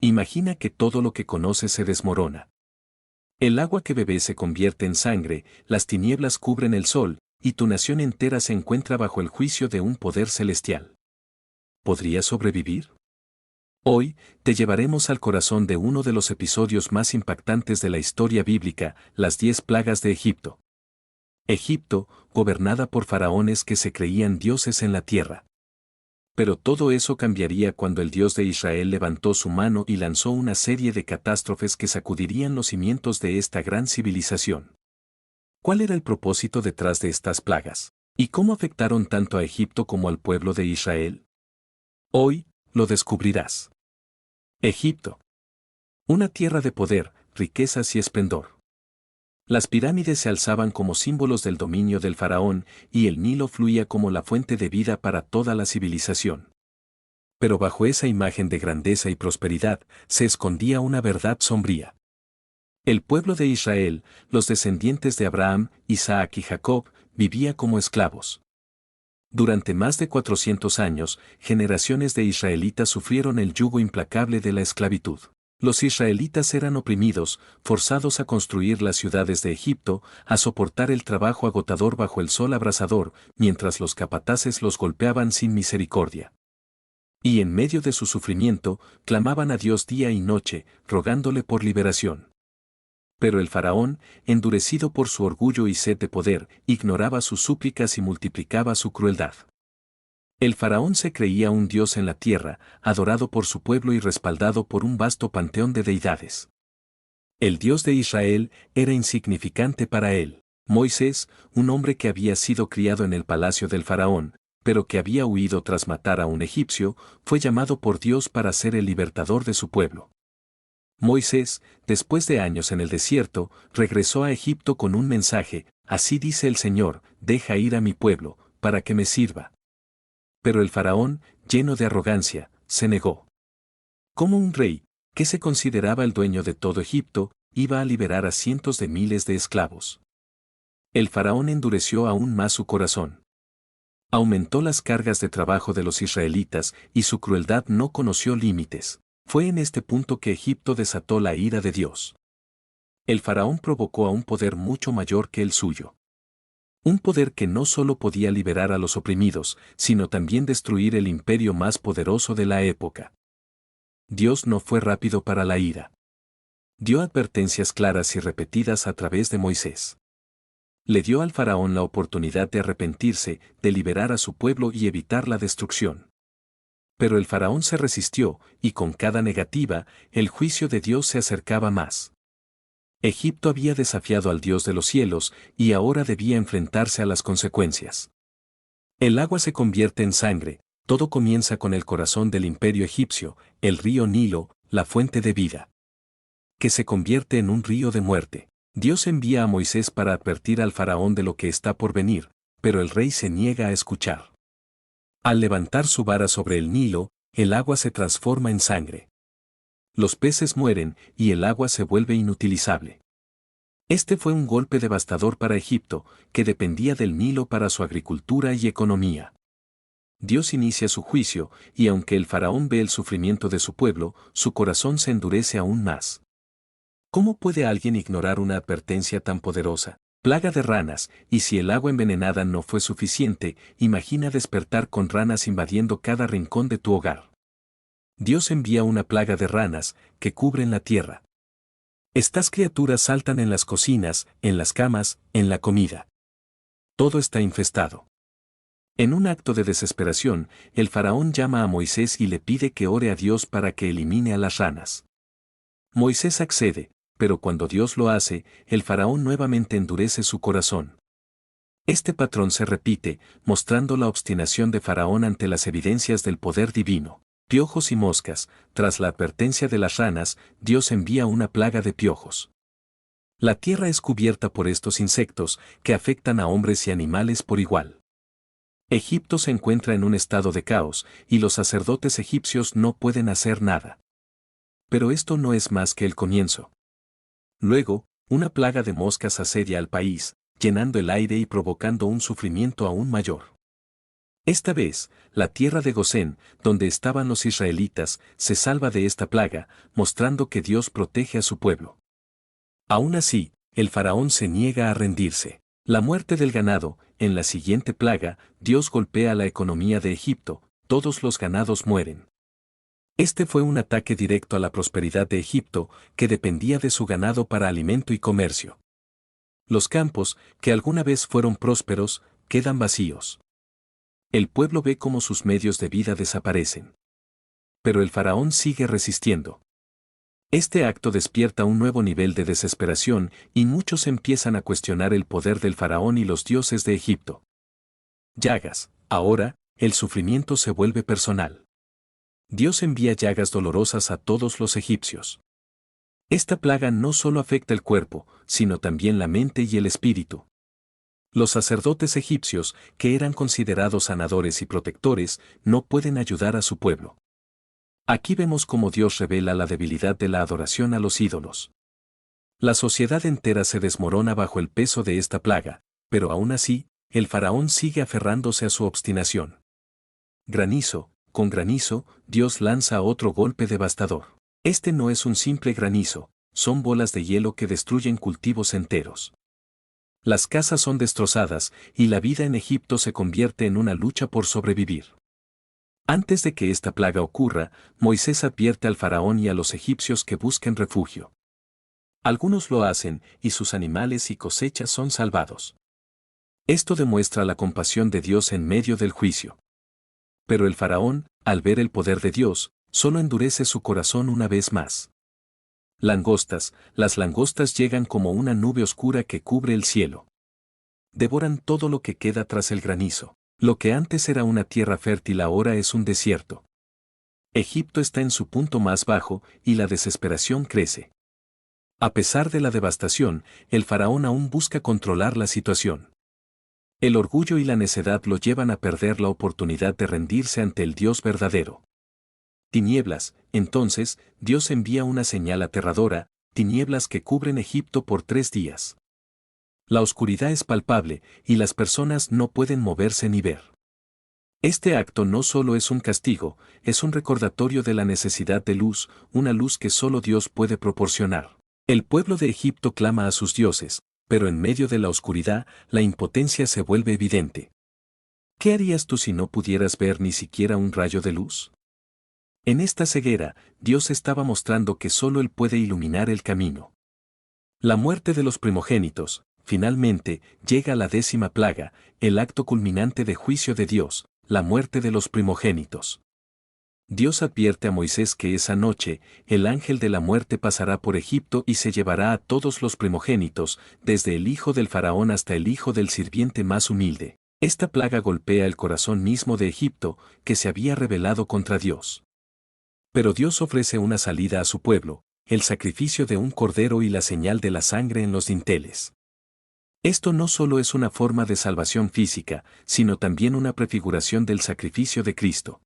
Imagina que todo lo que conoces se desmorona. El agua que bebes se convierte en sangre, las tinieblas cubren el sol, y tu nación entera se encuentra bajo el juicio de un poder celestial. ¿Podrías sobrevivir? Hoy, te llevaremos al corazón de uno de los episodios más impactantes de la historia bíblica, las 10 plagas de Egipto. Egipto, gobernada por faraones que se creían dioses en la tierra. Pero todo eso cambiaría cuando el Dios de Israel levantó su mano y lanzó una serie de catástrofes que sacudirían los cimientos de esta gran civilización. ¿Cuál era el propósito detrás de estas plagas? ¿Y cómo afectaron tanto a Egipto como al pueblo de Israel? Hoy, lo descubrirás. Egipto. Una tierra de poder, riquezas y esplendor. Las pirámides se alzaban como símbolos del dominio del faraón, y el Nilo fluía como la fuente de vida para toda la civilización. Pero bajo esa imagen de grandeza y prosperidad, se escondía una verdad sombría. El pueblo de Israel, los descendientes de Abraham, Isaac y Jacob, vivía como esclavos. Durante más de 400 años, generaciones de israelitas sufrieron el yugo implacable de la esclavitud. Los israelitas eran oprimidos, forzados a construir las ciudades de Egipto, a soportar el trabajo agotador bajo el sol abrasador, mientras los capataces los golpeaban sin misericordia. Y en medio de su sufrimiento, clamaban a Dios día y noche, rogándole por liberación. Pero el faraón, endurecido por su orgullo y sed de poder, ignoraba sus súplicas y multiplicaba su crueldad. El faraón se creía un dios en la tierra, adorado por su pueblo y respaldado por un vasto panteón de deidades. El Dios de Israel era insignificante para él. Moisés, un hombre que había sido criado en el palacio del faraón, pero que había huido tras matar a un egipcio, fue llamado por Dios para ser el libertador de su pueblo. Moisés, después de años en el desierto, regresó a Egipto con un mensaje: así dice el Señor, deja ir a mi pueblo, para que me sirva. Pero el faraón, lleno de arrogancia, se negó. Como un rey, que se consideraba el dueño de todo Egipto, iba a liberar a cientos de miles de esclavos. El faraón endureció aún más su corazón. Aumentó las cargas de trabajo de los israelitas y su crueldad no conoció límites. Fue en este punto que Egipto desató la ira de Dios. El faraón provocó a un poder mucho mayor que el suyo. Un poder que no solo podía liberar a los oprimidos, sino también destruir el imperio más poderoso de la época. Dios no fue rápido para la ira. Dio advertencias claras y repetidas a través de Moisés. Le dio al faraón la oportunidad de arrepentirse, de liberar a su pueblo y evitar la destrucción. Pero el faraón se resistió, y con cada negativa, el juicio de Dios se acercaba más. Egipto había desafiado al Dios de los cielos, y ahora debía enfrentarse a las consecuencias. El agua se convierte en sangre, todo comienza con el corazón del imperio egipcio, el río Nilo, la fuente de vida, que se convierte en un río de muerte. Dios envía a Moisés para advertir al faraón de lo que está por venir, pero el rey se niega a escuchar. Al levantar su vara sobre el Nilo, el agua se transforma en sangre. Los peces mueren y el agua se vuelve inutilizable. Este fue un golpe devastador para Egipto, que dependía del Nilo para su agricultura y economía. Dios inicia su juicio, y aunque el faraón ve el sufrimiento de su pueblo, su corazón se endurece aún más. ¿Cómo puede alguien ignorar una advertencia tan poderosa? Plaga de ranas, y si el agua envenenada no fue suficiente, imagina despertar con ranas invadiendo cada rincón de tu hogar. Dios envía una plaga de ranas, que cubren la tierra. Estas criaturas saltan en las cocinas, en las camas, en la comida. Todo está infestado. En un acto de desesperación, el faraón llama a Moisés y le pide que ore a Dios para que elimine a las ranas. Moisés accede, pero cuando Dios lo hace, el faraón nuevamente endurece su corazón. Este patrón se repite, mostrando la obstinación de Faraón ante las evidencias del poder divino. Piojos y moscas. Tras la advertencia de las ranas, Dios envía una plaga de piojos. La tierra es cubierta por estos insectos, que afectan a hombres y animales por igual. Egipto se encuentra en un estado de caos, y los sacerdotes egipcios no pueden hacer nada. Pero esto no es más que el comienzo. Luego, una plaga de moscas asedia al país, llenando el aire y provocando un sufrimiento aún mayor. Esta vez, la tierra de Gosén, donde estaban los israelitas, se salva de esta plaga, mostrando que Dios protege a su pueblo. Aún así, el faraón se niega a rendirse. La muerte del ganado, en la siguiente plaga, Dios golpea la economía de Egipto, todos los ganados mueren. Este fue un ataque directo a la prosperidad de Egipto, que dependía de su ganado para alimento y comercio. Los campos, que alguna vez fueron prósperos, quedan vacíos. El pueblo ve cómo sus medios de vida desaparecen. Pero el faraón sigue resistiendo. Este acto despierta un nuevo nivel de desesperación y muchos empiezan a cuestionar el poder del faraón y los dioses de Egipto. Llagas. Ahora, el sufrimiento se vuelve personal. Dios envía llagas dolorosas a todos los egipcios. Esta plaga no solo afecta el cuerpo, sino también la mente y el espíritu. Los sacerdotes egipcios, que eran considerados sanadores y protectores, no pueden ayudar a su pueblo. Aquí vemos cómo Dios revela la debilidad de la adoración a los ídolos. La sociedad entera se desmorona bajo el peso de esta plaga, pero aún así, el faraón sigue aferrándose a su obstinación. Granizo. Con granizo, Dios lanza otro golpe devastador. Este no es un simple granizo, son bolas de hielo que destruyen cultivos enteros. Las casas son destrozadas y la vida en Egipto se convierte en una lucha por sobrevivir. Antes de que esta plaga ocurra, Moisés advierte al faraón y a los egipcios que busquen refugio. Algunos lo hacen y sus animales y cosechas son salvados. Esto demuestra la compasión de Dios en medio del juicio. Pero el faraón, al ver el poder de Dios, solo endurece su corazón una vez más. Langostas. Las langostas llegan como una nube oscura que cubre el cielo. Devoran todo lo que queda tras el granizo. Lo que antes era una tierra fértil ahora es un desierto. Egipto está en su punto más bajo y la desesperación crece. A pesar de la devastación, el faraón aún busca controlar la situación. El orgullo y la necedad lo llevan a perder la oportunidad de rendirse ante el Dios verdadero. Tinieblas. Entonces, Dios envía una señal aterradora, tinieblas que cubren Egipto por 3 días. La oscuridad es palpable y las personas no pueden moverse ni ver. Este acto no solo es un castigo, es un recordatorio de la necesidad de luz, una luz que solo Dios puede proporcionar. El pueblo de Egipto clama a sus dioses, pero en medio de la oscuridad, la impotencia se vuelve evidente. ¿Qué harías tú si no pudieras ver ni siquiera un rayo de luz? En esta ceguera, Dios estaba mostrando que solo Él puede iluminar el camino. La muerte de los primogénitos. Finalmente, llega la 10ª plaga, el acto culminante de juicio de Dios, la muerte de los primogénitos. Dios advierte a Moisés que esa noche, el ángel de la muerte pasará por Egipto y se llevará a todos los primogénitos, desde el hijo del faraón hasta el hijo del sirviente más humilde. Esta plaga golpea el corazón mismo de Egipto, que se había rebelado contra Dios. Pero Dios ofrece una salida a su pueblo, el sacrificio de un cordero y la señal de la sangre en los dinteles. Esto no solo es una forma de salvación física, sino también una prefiguración del sacrificio de Cristo.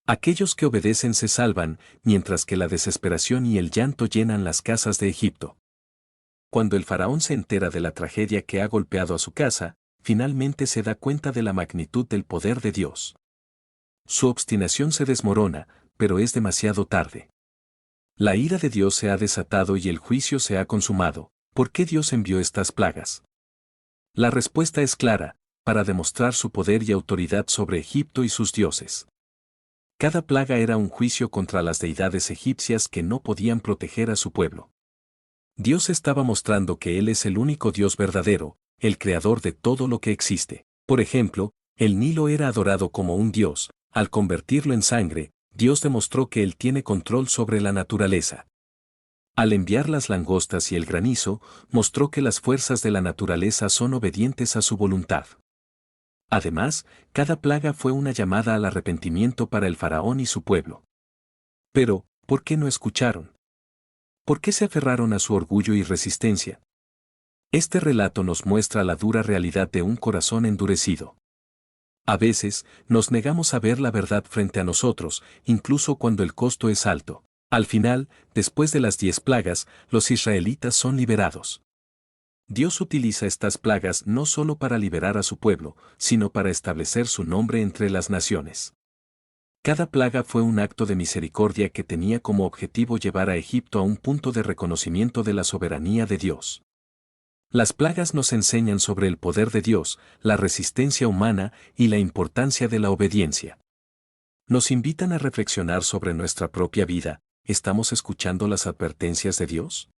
Aquellos que obedecen se salvan, mientras que la desesperación y el llanto llenan las casas de Egipto. Cuando el faraón se entera de la tragedia que ha golpeado a su casa, finalmente se da cuenta de la magnitud del poder de Dios. Su obstinación se desmorona, pero es demasiado tarde. La ira de Dios se ha desatado y el juicio se ha consumado. ¿Por qué Dios envió estas plagas? La respuesta es clara, para demostrar su poder y autoridad sobre Egipto y sus dioses. Cada plaga era un juicio contra las deidades egipcias que no podían proteger a su pueblo. Dios estaba mostrando que Él es el único Dios verdadero, el creador de todo lo que existe. Por ejemplo, el Nilo era adorado como un dios, al convertirlo en sangre, Dios demostró que Él tiene control sobre la naturaleza. Al enviar las langostas y el granizo, mostró que las fuerzas de la naturaleza son obedientes a su voluntad. Además, cada plaga fue una llamada al arrepentimiento para el faraón y su pueblo. Pero, ¿por qué no escucharon? ¿Por qué se aferraron a su orgullo y resistencia? Este relato nos muestra la dura realidad de un corazón endurecido. A veces, nos negamos a ver la verdad frente a nosotros, incluso cuando el costo es alto. Al final, después de las 10 plagas, los israelitas son liberados. Dios utiliza estas plagas no solo para liberar a su pueblo, sino para establecer su nombre entre las naciones. Cada plaga fue un acto de misericordia que tenía como objetivo llevar a Egipto a un punto de reconocimiento de la soberanía de Dios. Las plagas nos enseñan sobre el poder de Dios, la resistencia humana y la importancia de la obediencia. Nos invitan a reflexionar sobre nuestra propia vida. ¿Estamos escuchando las advertencias de Dios?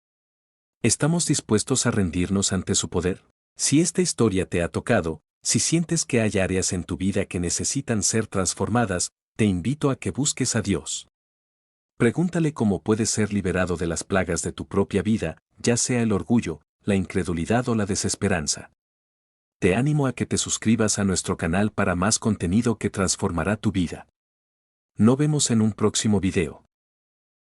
¿Estamos dispuestos a rendirnos ante su poder? Si esta historia te ha tocado, si sientes que hay áreas en tu vida que necesitan ser transformadas, te invito a que busques a Dios. Pregúntale cómo puedes ser liberado de las plagas de tu propia vida, ya sea el orgullo, la incredulidad o la desesperanza. Te animo a que te suscribas a nuestro canal para más contenido que transformará tu vida. Nos vemos en un próximo video.